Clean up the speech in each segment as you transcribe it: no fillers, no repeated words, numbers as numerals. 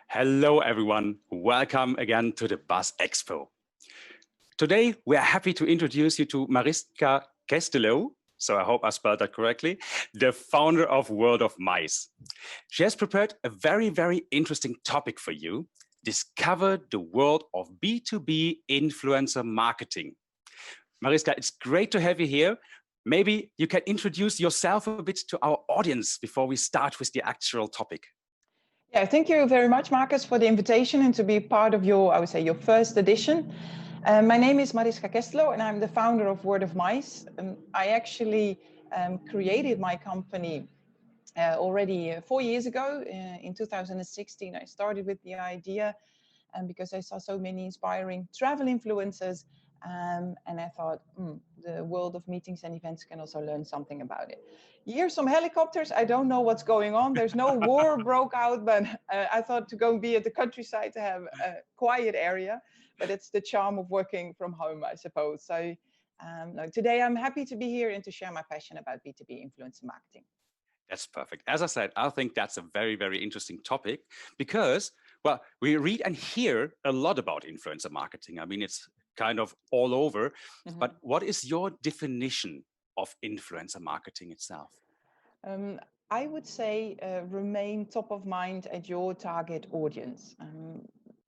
Hello, everyone. Welcome again to the BUZZ Expo. Today, we are happy to introduce you to Mariska Kesteloo. So I hope I spelled that correctly, the founder of World of Mice. She has prepared a very interesting topic for you. Discover the world of B2B influencer marketing. Mariska, it's great to have you here. Maybe you can introduce yourself a bit to our audience before we start with the actual topic. Yeah, thank you very much, Marcus, for the invitation and to be part of your, I would say, your first edition. My name is Mariska Kesteloo, and I'm the founder of Word of Mice. I actually created my company already 4 years ago. In 2016, I started with the idea because I saw so many inspiring travel influencers. And I thought, the world of meetings and events can also learn something about it. You hear some helicopters. I don't know what's going on. There's no war broke out, but I thought to go be at the countryside to have a quiet area. But it's the charm of working from home, I suppose. So no, today I'm happy to be here and to share my passion about B2B influencer marketing. That's perfect. As I said, I think that's a very interesting topic because, well, we read and hear a lot about influencer marketing. I mean, it's kind of all over. But what is your definition of influencer marketing itself? I would say remain top of mind at your target audience.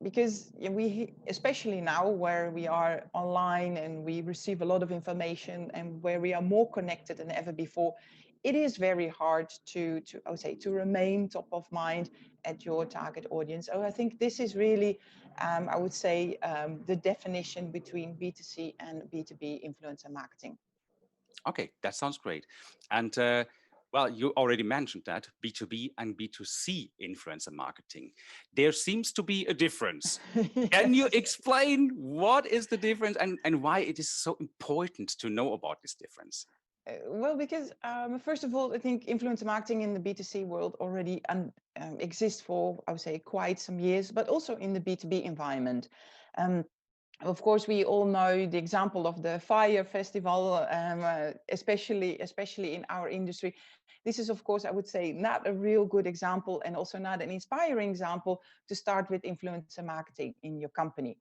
Because we, especially now where we are online and we receive a lot of information and where we are more connected than ever before, it is very hard I would say, to remain top of mind at your target audience. So I think this is really, I would say, the definition between B2C and B2B influencer marketing. Okay, that sounds great. And well, you already mentioned that B2B and B2C influencer marketing. There seems to be a difference. Can you explain what is the difference and why it is so important to know about this difference? Well, because first of all, I think influencer marketing in the B2C world already exists for, I would say, quite some years, but also in the B2B environment. Of course, we all know the example of the Fire Festival, especially in our industry. This is, of course, I would say, not a real good example and also not an inspiring example to start with influencer marketing in your company.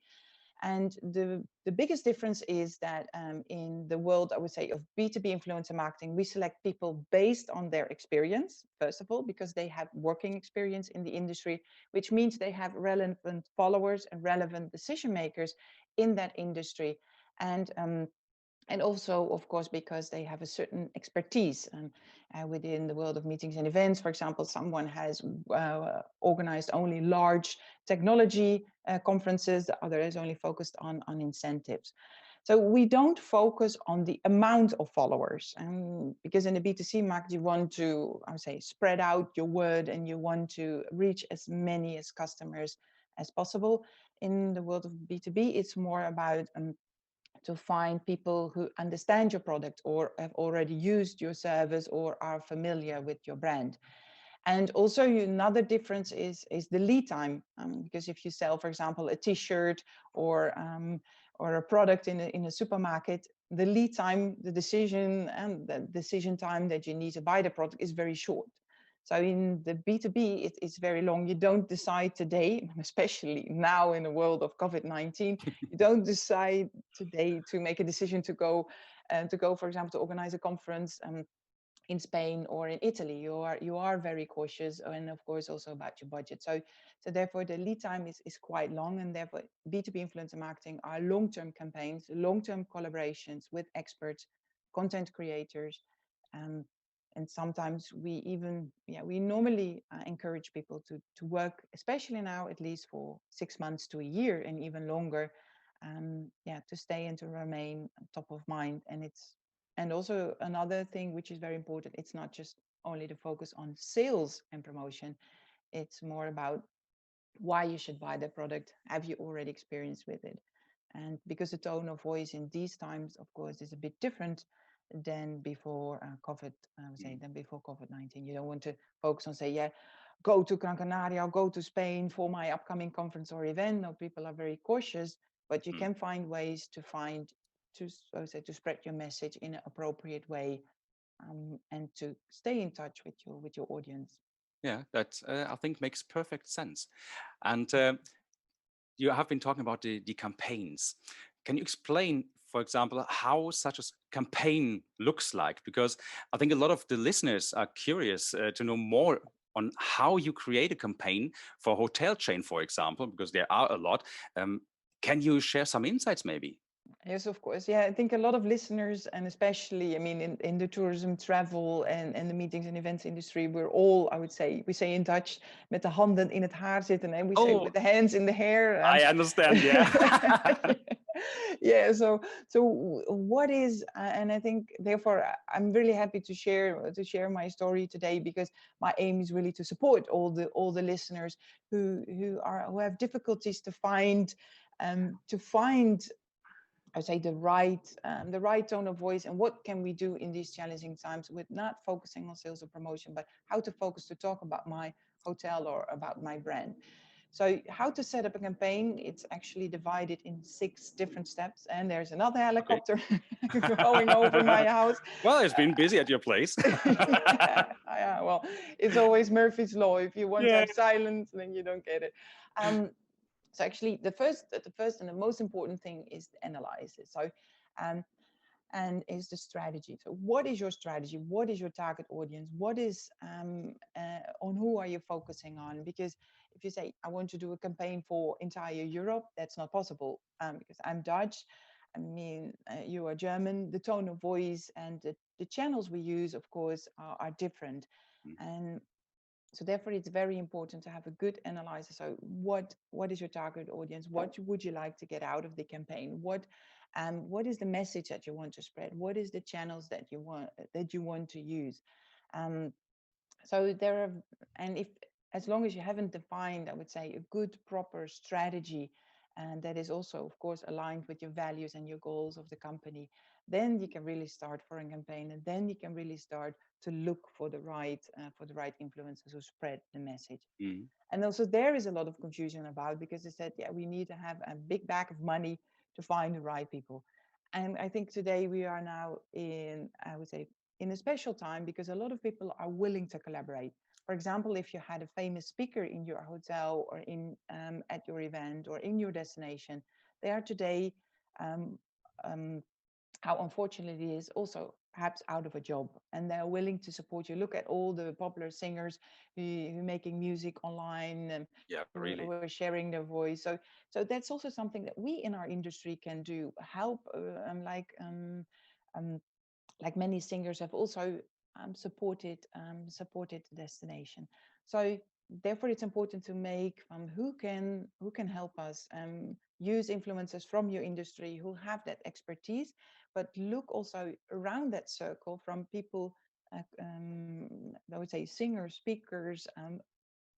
And the biggest difference is that in the world, I would say, of B2B influencer marketing, we select people based on their experience, first of all, because they have working experience in the industry, which means they have relevant followers and relevant decision makers in that industry. And also, of course, because they have a certain expertise within the world of meetings and events. For example, someone has organized only large technology conferences, the other is only focused on incentives. So we don't focus on the amount of followers, because in the B2C market, you want to, I would say, spread out your word and you want to reach as many as customers as possible. In the world of B2B, it's more about to find people who understand your product or have already used your service or are familiar with your brand. And also another difference is the lead time, because if you sell, for example, a t-shirt or a product in a supermarket, the lead time, the decision time that you need to buy the product is very short. So in the B2B, it's very long. You don't decide today, especially now in the world of COVID-19, you don't decide today to make a decision to go, for example, to organize a conference in Spain or in Italy. You are very cautious, and of course also about your budget. So therefore the lead time is quite long, and therefore B2B influencer marketing are long-term campaigns, long-term collaborations with experts, content creators, and sometimes we normally encourage people to work, especially now, at least for 6 months to a year and even longer, to stay and to remain top of mind. And also another thing which is very important, it's not just only to focus on sales and promotion, it's more about why you should buy the product. Have you already experienced with it? And because the tone of voice in these times, of course, is a bit different than before COVID, I would say, than before COVID-19. You don't want to focus on, say, yeah, go to Gran Canaria or go to Spain for my upcoming conference or event. No, people are very cautious, but you can find ways to spread your message in an appropriate way, and to stay in touch with your audience. Yeah, that I think makes perfect sense. And you have been talking about the campaigns. Can you explain, for example, how such a campaign looks like? Because I think a lot of the listeners are curious to know more on how you create a campaign for a hotel chain, for example, because there are a lot. Can you share some insights maybe? Yes, of course. Yeah, I think a lot of listeners, and especially, I mean, in the tourism, travel, and the meetings and events industry, we're all, I would say, we say in Dutch, met de handen in het haar zitten, and we say Oh, with the hands in the hair. I understand. Yeah. Yeah. So what is, and I think therefore I'm really happy to share my story today, because my aim is really to support all the listeners who have difficulties to find, I would say, the right tone of voice, and what can we do in these challenging times with not focusing on sales or promotion, but how to focus to talk about my hotel or about my brand. So how to set up a campaign, it's actually divided in 6 different steps. And there's another Okay. helicopter going over my house. Well, it's been busy at your place. Yeah, well, it's always Murphy's Law. If you want to Yeah. have silence, then you don't get it. So actually, the first and the most important thing is the analysis. So, um, and is the strategy. So what is your strategy? What is your target audience? What is on who are you focusing on? Because if you say, I want to do a campaign for entire Europe, that's not possible, because I'm Dutch. I mean, you are German. The tone of voice and the channels we use, of course, are different. Mm. And so therefore it's very important to have a good analysis. So what is your target audience? What would you like to get out of the campaign? What is the message that you want to spread? What is the channels that you want to use? um, so there are, and if, as long as you haven't defined, I would say, a good proper strategy, and that is also of course aligned with your values and your goals of the company, then you can really start for a campaign, and then you can really start to look for the right influencers who spread the message. Mm. And also there is a lot of confusion about, because they said, yeah, we need to have a big bag of money to find the right people. And I think today we are now in, I would say, in a special time, because a lot of people are willing to collaborate. For example, if you had a famous speaker in your hotel or in at your event or in your destination, they are today, um, um, how unfortunate it is, also perhaps out of a job, and they're willing to support you. Look at all the popular singers who are making music online, and Yeah, who really. are sharing their voice. So that's also something that we in our industry can do, help, um, like many singers have also supported the destination. So therefore it's important to make, who can help us, use influencers from your industry who have that expertise, but look also around that circle from people, I would say, singers, speakers,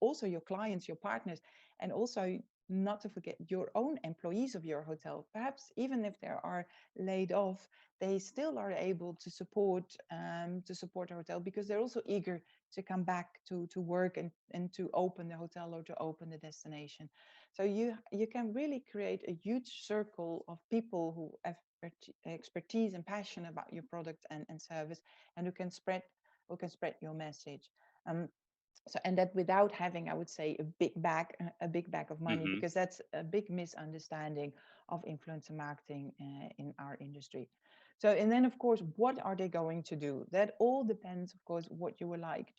also your clients, your partners, and also not to forget your own employees of your hotel. Perhaps even if they are laid off, they still are able to support a hotel, because they're also eager to come back to work, and to open the hotel or to open the destination. So you can really create a huge circle of people who have expertise and passion about your product and service, and who can spread your message. So, and that without having, I would say, a big bag of money, Hmm. because that's a big misunderstanding of influencer marketing in our industry. So, and then of course, what are they going to do? That all depends, of course, what you would like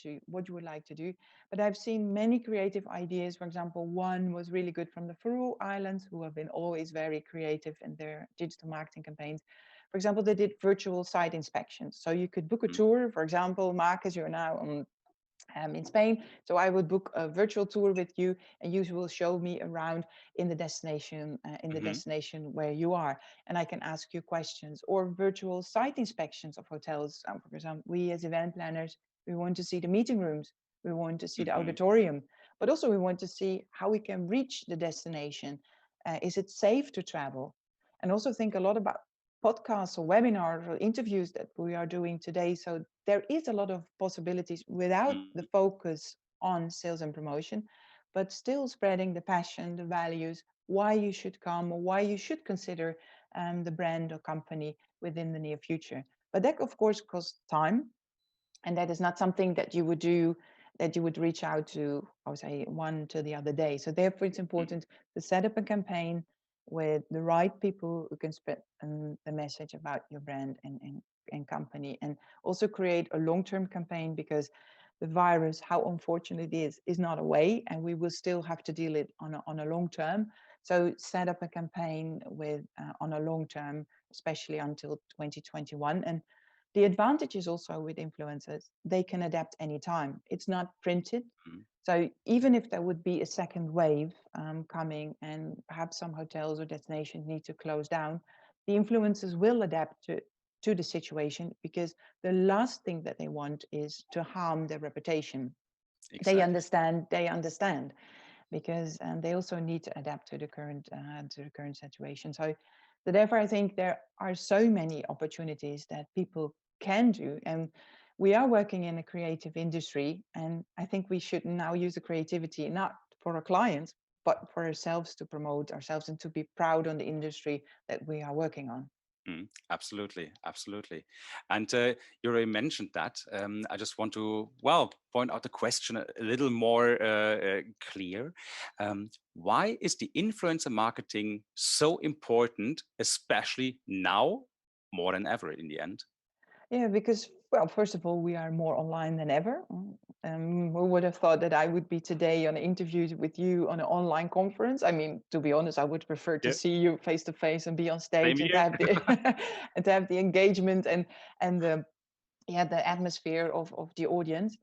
to do. But I've seen many creative ideas. For example, one was really good from the Faroe Islands, who have been always very creative in their digital marketing campaigns. For example, they did virtual site inspections. So you could book a tour. For example, Marcus, you're now on in Spain. So I would book a virtual tour with you, and you will show me around in the Hmm. destination where you are, and I can ask you questions. Or virtual site inspections of hotels. For example, we as event planners, we want to see the meeting rooms, we want to see the Hmm. auditorium, but also we want to see how we can reach the destination. Is it safe to travel? And also think a lot about podcasts or webinars or interviews that we are doing today. So there is a lot of possibilities without the focus on sales and promotion, but still spreading the passion, the values, why you should come, or why you should consider the brand or company within the near future. But that, of course, costs time, and that is not something that you would do that you would reach out to, I would say, one to the other day. So therefore, it's Mm, important to set up a campaign with the right people who can spread the message about your brand and company, and also create a long-term campaign, because the virus, how unfortunate it is not away, and we will still have to deal it on a long term. So set up a campaign with on a long term, especially until 2021. And the advantage is also with influencers, they can adapt anytime. It's not printed. mm, So even if there would be a second wave coming, and perhaps some hotels or destinations need to close down, the influencers will adapt to the situation, because the last thing that they want is to harm their reputation. exactly. They understand, because they also need to adapt to the current situation. So therefore, I think there are so many opportunities that people can do, and we are working in a creative industry, and I think we should now use the creativity not for our clients, but for ourselves, to promote ourselves and to be proud on the industry that we are working on. Absolutely, absolutely. And you already mentioned that. I just want to, well, point out the question a little more clear. Why is the influencer marketing so important, especially now, more than ever in the end? Yeah, because, well, first of all, we are more online than ever. Who would have thought that I would be today on an interview with you on an online conference? I mean, to be honest, I would prefer to Yeah, see you face to face and be on same stage, and to here. have the and to have the engagement and the, yeah, the atmosphere of the audience.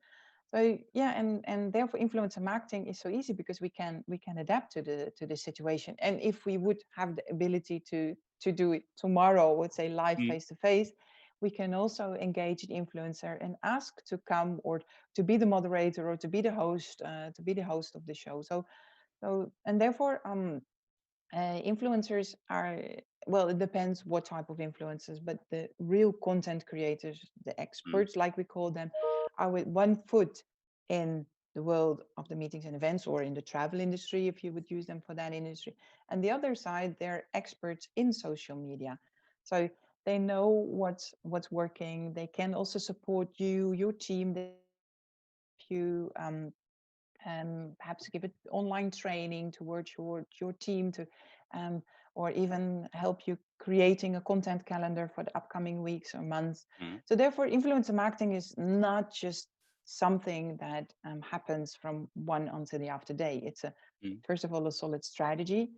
So yeah, and therefore influencer marketing is so easy, because we can adapt to the situation. And if we would have the ability to do it tomorrow, let's say live Mm, face to face, we can also engage the influencer and ask to come, or to be the moderator, or to be the host of the show. So and therefore influencers are, well, it depends what type of influencers, but the real content creators, the mm, experts like we call them, are with one foot in the world of the meetings and events, or in the travel industry, if you would use them for that industry, and the other side, they're experts in social media. So they know what's working. They can also support you, your team. They help you perhaps give it online training towards your team, to um, or even help you creating a content calendar for the upcoming weeks or months. mm, So therefore, influencer marketing is not just something that happens from one onto the after day. It's a, mm, first of all, a solid strategy,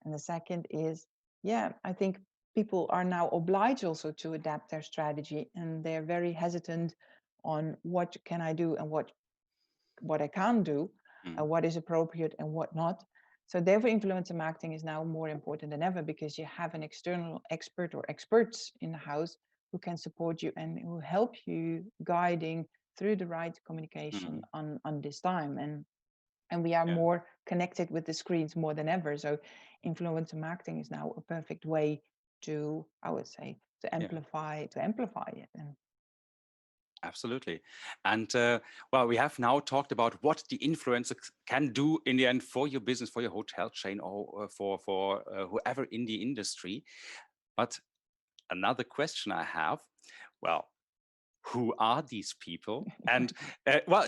and the second is, yeah, I think people are now obliged also to adapt their strategy, and they're very hesitant on what can I do and what I can't do, mm, what is appropriate and what not. So therefore, influencer marketing is now more important than ever, because you have an external expert or experts in the house who can support you and who help you guiding through the right communication mm, on this time. And we are yeah. more connected with the screens more than ever. So influencer marketing is now a perfect way to, I would say, Yeah. to amplify it. And Absolutely. And well, we have now talked about what the influencer can do in the end for your business, for your hotel chain, or for whoever in the industry. But another question I have, well, who are these people? And well,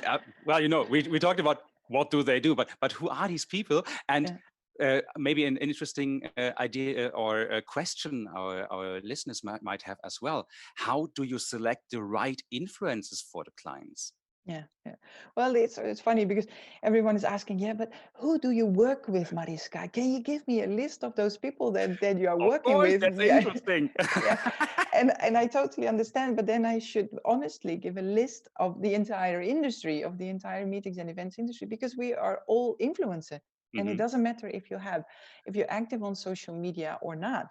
we talked about what do they do, but who are these people? And yeah. maybe an interesting idea or a question our listeners might have as well. How do you select the right influences for the clients? Yeah, yeah. Well, it's funny, because everyone is asking, yeah, but who do you work with, Mariska? Can you give me a list of those people that you are Of working course, with? that's Yeah, interesting. yeah. And I totally understand, but then I should honestly give a list of the entire industry, of the entire meetings and events industry, because we are all influencer. And it Hmm. doesn't matter if you're active on social media or not.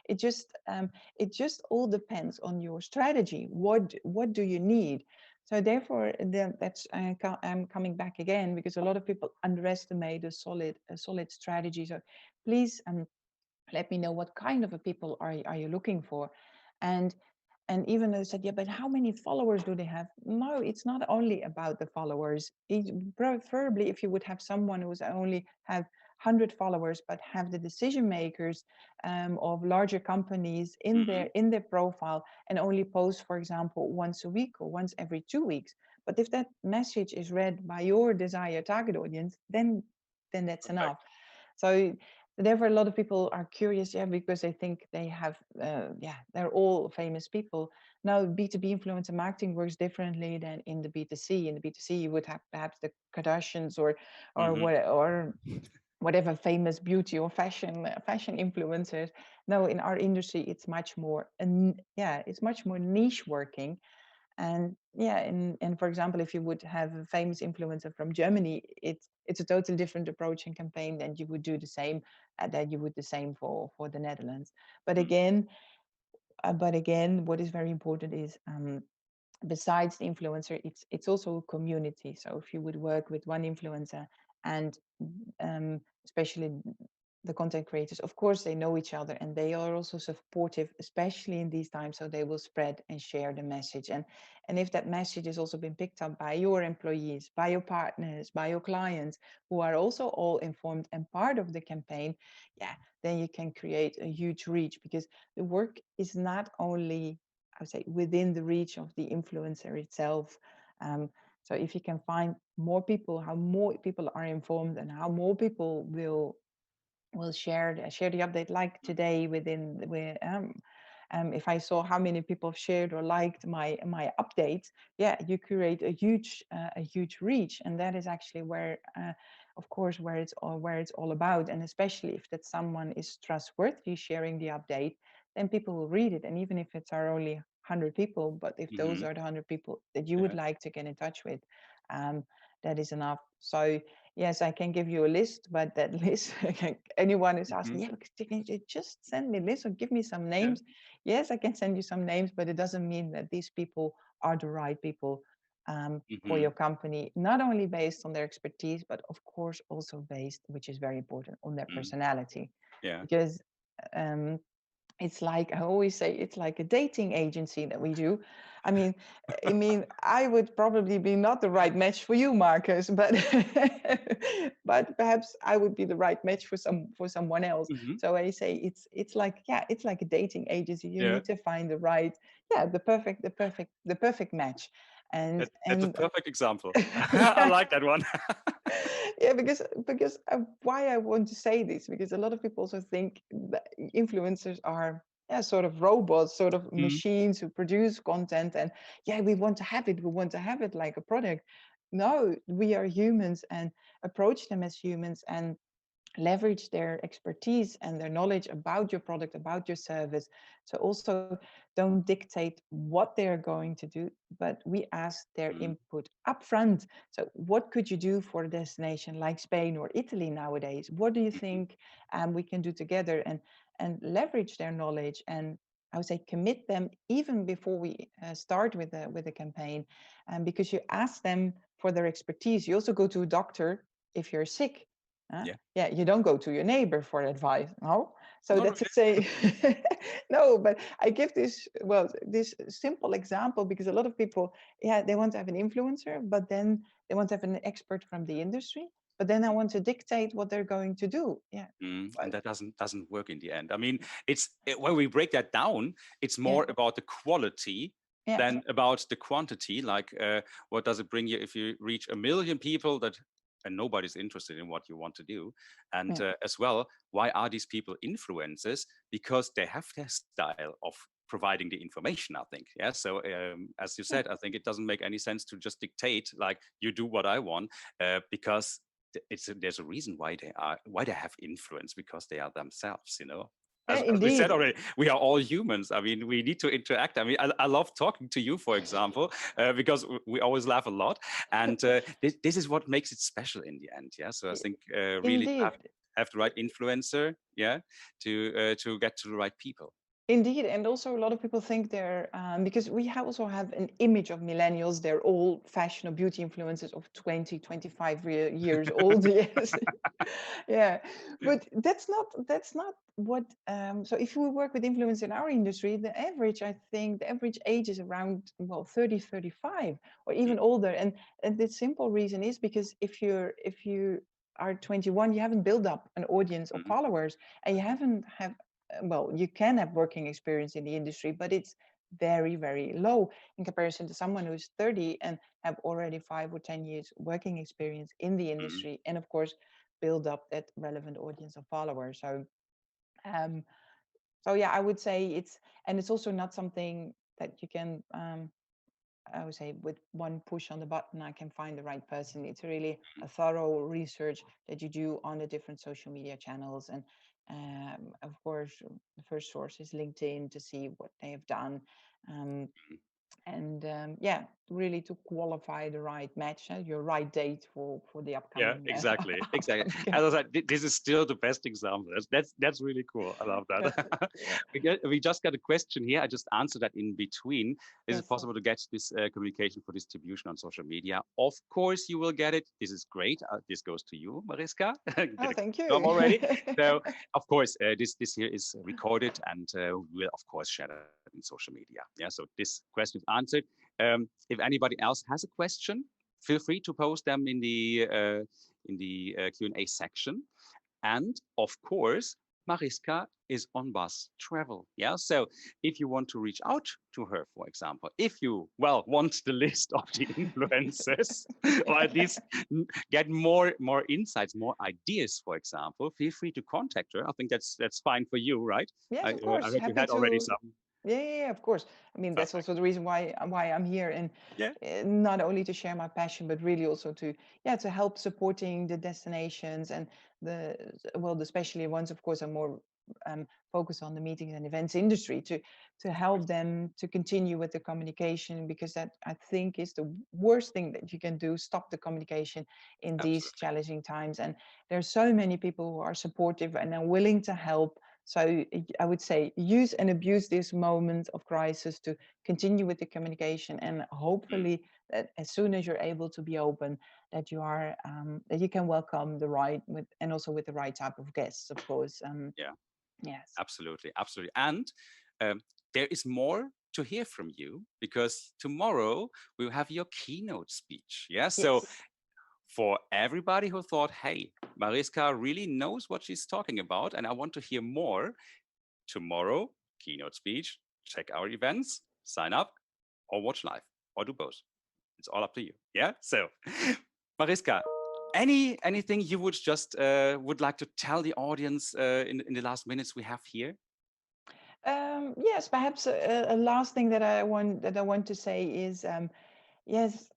It just all depends on your strategy. What do you need? So therefore, that's I'm coming back again, because a lot of people underestimate a solid strategy. So please let me know what kind of a people are you looking for, and and even though they said, yeah, but how many followers do they have? No, it's not only about the followers. Preferably, if you would have someone who's only have 100 followers, but have the decision makers of larger companies in Hmm. their profile, and only post, for example, once a week or once every 2 weeks. But if that message is read by your desired target audience, then that's enough. Perfect. So therefore, a lot of people are curious, yeah, because they think they have, they're all famous people. Now, B2B influencer marketing works differently than in the B2C. In the B2C, you would have perhaps the Kardashians or Hmm. what or whatever famous beauty or fashion influencers. No, in our industry, it's much more, it's much more niche working. And yeah, and for example, if you would have a famous influencer from Germany, it's a totally different approach and campaign than you would do the same that you would the same for the Netherlands. But Mm. again, what is very important is besides the influencer, it's also a community. So if you would work with one influencer and especially the content creators, of course they know each other and they are also supportive, especially in these times, so they will spread and share the message. And if that message has also been picked up by your employees, by your partners, by your clients, who are also all informed and part of the campaign, yeah, then you can create a huge reach, because the work is not only, I would say, within the reach of the influencer itself. So if you can find more people, how more people are informed and how more people will share the update, like today if I saw how many people have shared or liked my updates, yeah, you create a huge reach. And that is actually where of course where it's all about. And especially if that someone is trustworthy sharing the update, then people will read it. And even if it's our only 100 people, but if those Hmm. are the 100 people that you would Yeah. like to get in touch with, that is enough. So yes, I can give you a list, but that list, anyone is asking, Hmm. yeah, can you just send me a list or give me some Yeah. names? Yes, I can send you some names, but it doesn't mean that these people are the right people for your Hmm. company, not only based on their expertise, but of course also based, which is very important, on their Mm. personality. Yeah. Because um, it's like I always say, it's like a dating agency that we do. I mean, I would probably be not the right match for you, Marcus, but but perhaps I would be the right match for someone else. Hmm. So I say it's like, yeah, it's like a dating agency. You Yeah. need to find the right, yeah, the perfect match, That's a and perfect example. I yeah. like that one. Yeah, because why I want to say this, because a lot of people also think that influencers are, yeah, sort of robots, sort of Mm. machines who produce content, and yeah, we want to have it like a product. No, we are humans, and approach them as humans, and leverage their expertise and their knowledge about your product, about your service. So also don't dictate what they're going to do, but we ask their Mm. input upfront. So what could you do for a destination like Spain or Italy nowadays? What do you Mhm. think we can do together? And leverage their knowledge, and I would say commit them even before we start with the campaign, because you ask them for their expertise. You also go to a doctor if you're sick. Yeah. Yeah, you don't go to your neighbor for advice, no. So Not that's to really. say, no. But I give this simple example because a lot of people, yeah, they want to have an influencer, but then they want to have an expert from the industry. But then I want to dictate what they're going to do. Yeah, And well, that doesn't work in the end. I mean, when we break that down, it's yeah, more about the quality yeah, than about the quantity. Like, what does it bring you if you reach 1 million people that and nobody's interested in what you want to do? And yeah, as well, why are these people influencers? Because they have their style of providing the information, I think. Yeah. So as you yeah. said, I think it doesn't make any sense to just dictate like you do what I want, because there's a reason why they have influence, because they are themselves, Yeah, as we said indeed. already. We are all humans. I mean, we need to interact. I mean, I love talking to you, for example, because we always laugh a lot, and this is what makes it special in the end. Yeah, so I think really Indeed. have the right influencer, yeah, to get to the right people. Indeed, and also a lot of people think they're because we also have an image of millennials. They're all fashion or beauty influencers of 20, 25 years old. Yes, yeah, but that's not what. So if we work with influence in our industry, the average age is around, well, 30, 35, or Mm. even older. And the simple reason is because if you are 21, you haven't built up an audience of Mhm. followers, and you haven't have well, you can have working experience in the industry, but it's very, very low in comparison to someone who's 30 and have already 5 or 10 years working experience in the Mhm. industry, and of course build up that relevant audience of followers. Um, so yeah, I would say it's also not something that you can I would say with one push on the button, I can find the right person. It's really a thorough research that you do on the different social media channels. And of course, the first source is LinkedIn to see what they have done. Um, and yeah, really to qualify the right match, your right date for the Yeah, upcoming exactly, exactly. upcoming As I said, this is still the best example. That's really cool. I love that. Perfect. Yeah, We just got a question here. I just answered that in between. Is it that's possible to get this communication for distribution on social media? Of course, you will get it. This is great. This goes to you, Mariska. Did oh, a thank job you. already. So, of course, this here is recorded, and we'll of course share that in social media. Yeah. So this question is answered. If anybody else has a question, feel free to post them in the Q&A section. And of course, Mariska is on BUZZ.travel. Yeah. So if you want to reach out to her, for example, if you want the list of the influencers, or at least get more insights, more ideas, for example, feel free to contact her. I think that's fine for you, right? Yes, of I course. heard you Happy had already to. some. Yeah, of course. I mean, that's Perfect. also the reason why I'm here, and Yeah. not only to share my passion, but really also to help supporting the destinations and the especially ones, of course, are more focused on the meetings and events industry to Of course. help them to continue with the communication, because that I think is the worst thing that you can do, stop the communication in these Absolutely. challenging times. And there's so many people who are supportive and are willing to help. So I would say use and abuse this moment of crisis to continue with the communication, and Mm. hopefully that as soon as you're able to be open, that you can welcome the right with, and also with the right type of guests, of course. Yeah. Yes. Absolutely, absolutely. And um, there is more to hear from you, because tomorrow we'll have your keynote speech. Yeah. So Yes. for everybody who thought, hey, Mariska really knows what she's talking about, and I want to hear more, tomorrow, keynote speech, check our events, sign up, or watch live, or do both. It's all up to you. Yeah. So, Mariska, anything you would just would like to tell the audience in the last minutes we have here? Yes, perhaps a last thing that I want to say is yes,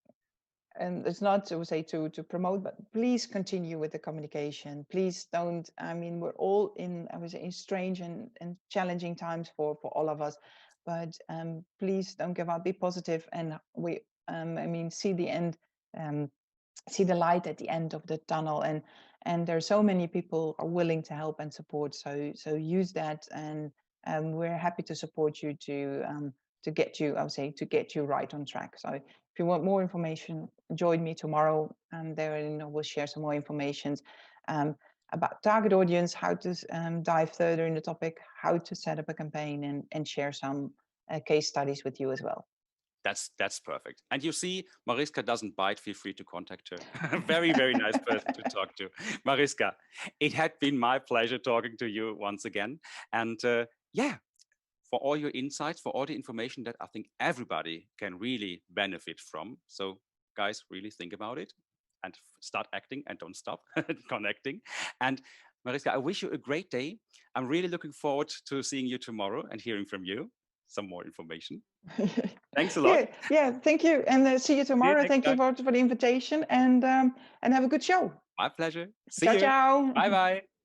and it's not to say to promote, but please continue with the communication. Please don't. I mean, we're all in, I would say, in strange and challenging times for all of us, but please don't give up. Be positive, and I mean, see the end. Um, See the light at the end of the tunnel, and there are so many people are willing to help and support, so use that, and we're happy to support you to get you, I would say, to get you right on track. So if you want more information, join me tomorrow, and there, we'll share some more information um, about target audience, how to dive further in the topic, how to set up a campaign, and share some case studies with you as well. That's perfect. And you see, Mariska doesn't bite. Feel free to contact her. Very, very nice person to talk to. Mariska, it had been my pleasure talking to you once again. And yeah, for all your insights, for all the information that I think everybody can really benefit from. So guys, really think about it and start acting, and don't stop connecting. And Mariska, I wish you a great day. I'm really looking forward to seeing you tomorrow and hearing from you some more information. Thanks a lot. Yeah, thank you, and see you See you tomorrow. next Thank you time. for the invitation, and have a good show. My pleasure. See Ciao, you. ciao. Bye bye.